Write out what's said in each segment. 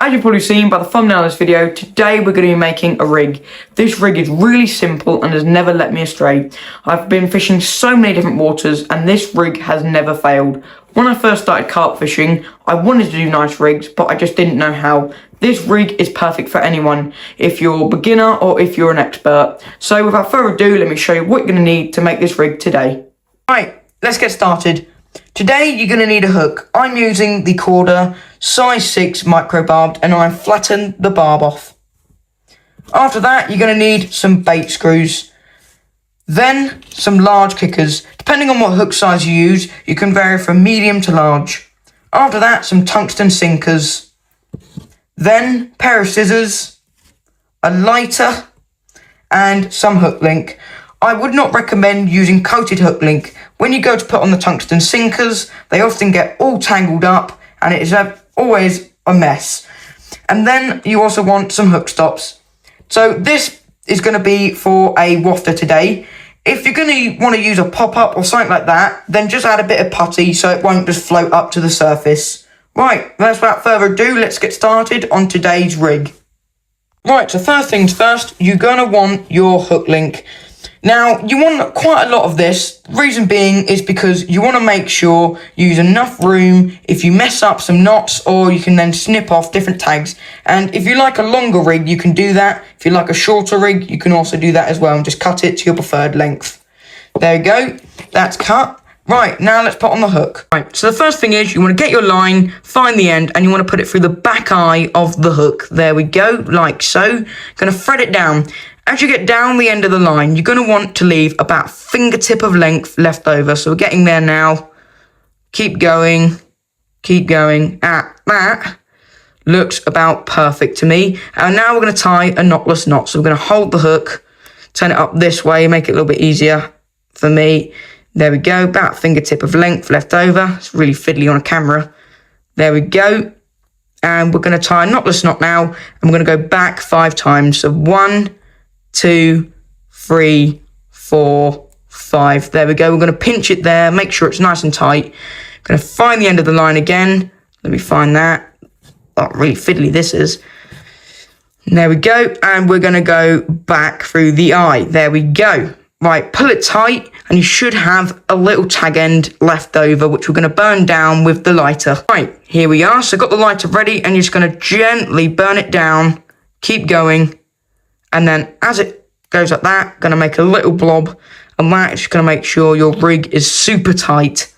As you've probably seen by the thumbnail of this video, today we're going to be making a rig. This rig is really simple and has never let me astray. I've been fishing so many different waters and this rig has never failed. When I first started carp fishing, I wanted to do nice rigs, but I just didn't know how. This rig is perfect for anyone, if you're a beginner or if you're an expert. So without further ado, let me show you what you're going to need to make this rig today. Right, let's get started. Today you're going to need a hook. I'm using the Corda size 6 micro barbed and I've flattened the barb off. After that you're going to need some bait screws. Then some large kickers. Depending on what hook size you use, you can vary from medium to large. After that, some tungsten sinkers. Then a pair of scissors, a lighter and some hook link. I would not recommend using coated hook link. When you go to put on the tungsten sinkers, they often get all tangled up and it is always a mess. And then you also want some hook stops. So this is going to be for a wafter today. If you're going to want to use a pop-up or something like that, then just add a bit of putty so it won't just float up to the surface. Right, without further ado, let's get started on today's rig. Right, so first things first, you're going to want your hook link. Now, you want quite a lot of this. Reason being is because you want to make sure you use enough room if you mess up some knots, or you can then snip off different tags. And if you like a longer rig, you can do that. If you like a shorter rig, you can also do that as well and just cut it to your preferred length. There you go. That's cut. Right, now let's put on the hook. Right, so the first thing is you want to get your line, find the end, and you want to put it through the back eye of the hook. There we go, like so. Going to thread it down. As you get down the end of the line, you're going to want to leave about fingertip of length left over. So we're getting there now. Keep going. Keep going. That looks about perfect to me. And now we're going to tie a knotless knot. So we're going to hold the hook, turn it up this way, make it a little bit easier for me. There we go. About fingertip of length left over. It's really fiddly on a camera. There we go. And we're going to tie a knotless knot now. And we're going to go back 5 times. So 1, 2, 3, 4, 5. There we go. We're going to pinch it there. Make sure it's nice and tight. Going to find the end of the line again. Let me find that. Oh, really fiddly this is. And there we go. And we're going to go back through the eye. There we go. Right, pull it tight and you should have a little tag end left over, which we're going to burn down with the lighter. Right, here we are. So got the lighter ready and you're just going to gently burn it down. Keep going. And then as it goes like that, going to make a little blob, and that is just going to make sure your rig is super tight.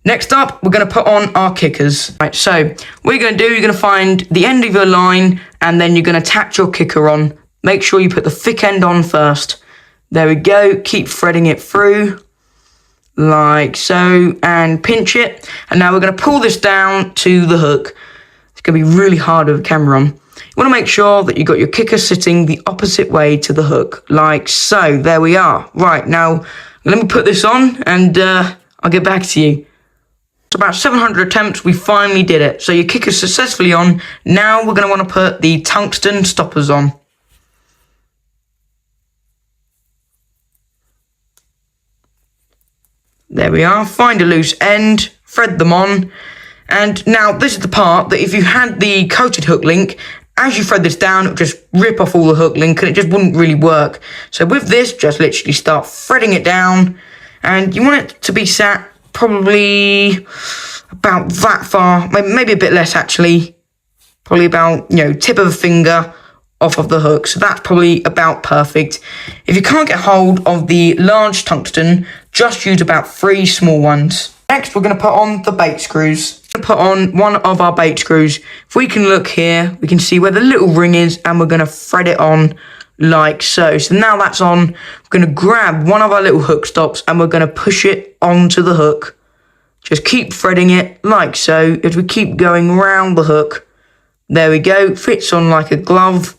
Next up, we're going to put on our kickers. Right, so what you're going to do, you're going to find the end of your line, and then you're going to attach your kicker on. Make sure you put the thick end on first. There we go. Keep threading it through, like so, and pinch it. And now we're going to pull this down to the hook. It's going to be really hard with the camera on. You want to make sure that you got your kicker sitting the opposite way to the hook, like so. There we are. Right, now let me put this on and I'll get back to you. It's about 700 attempts, we finally did it. So your kicker's successfully on. Now we're going to want to put the tungsten stoppers on. There we are. Find a loose end, thread them on. And now this is the part that if you had the coated hook link, as you thread this down, it would just rip off all the hook link and it just wouldn't really work. So with this, just literally start threading it down, and you want it to be sat probably about that far, maybe a bit less actually, probably about, tip of a finger off of the hook. So that's probably about perfect. If you can't get hold of the large tungsten, just use about 3 small ones. Next, we're going to put on the bait screws. We're going to put on one of our bait screws. If we can look here, we can see where the little ring is, and we're going to thread it on like so. So now that's on, we're going to grab one of our little hook stops and we're going to push it onto the hook. Just keep threading it like so. As we keep going round the hook, there we go, fits on like a glove.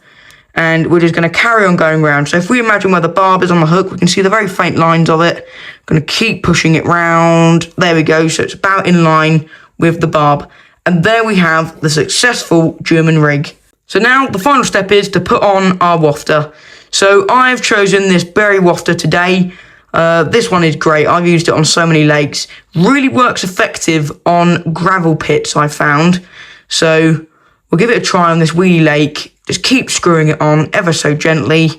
And we're just going to carry on going round. So if we imagine where the barb is on the hook, we can see the very faint lines of it. Going to keep pushing it round. There we go. So it's about in line with the barb. And there we have the successful German rig. So now the final step is to put on our wafter. So I've chosen this berry wafter today. This one is great. I've used it on so many lakes. Really works effective on gravel pits, I found. So We'll give it a try on this wheelie lake. Just keep screwing it on ever so gently.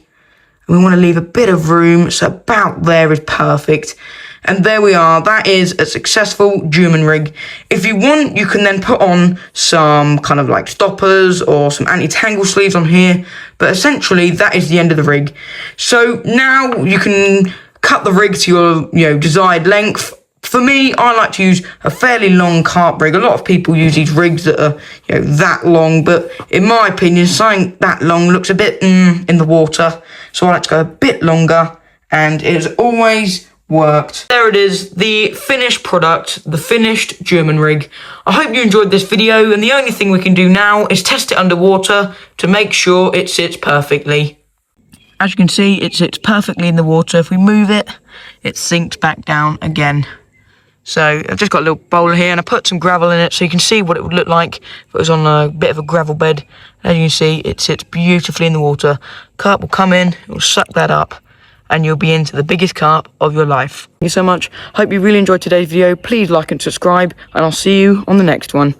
And we want to leave a bit of room, so about there is perfect. And there we are. That is a successful German rig. If you want, you can then put on some kind of like stoppers or some anti-tangle sleeves on here. But essentially, that is the end of the rig. So now you can cut the rig to your desired length. For me, I like to use a fairly long carp rig. A lot of people use these rigs that are that long, but in my opinion, something that long looks a bit in the water. So I like to go a bit longer, and it has always worked. There it is, the finished product, the finished German rig. I hope you enjoyed this video, and the only thing we can do now is test it underwater to make sure it sits perfectly. As you can see, it sits perfectly in the water. If we move it, it sinks back down again. So I've just got a little bowl here, and I put some gravel in it so you can see what it would look like if it was on a bit of a gravel bed. As you can see, it sits beautifully in the water. Carp will come in, it will suck that up, and you'll be into the biggest carp of your life. Thank you so much. Hope you really enjoyed today's video. Please like and subscribe, and I'll see you on the next one.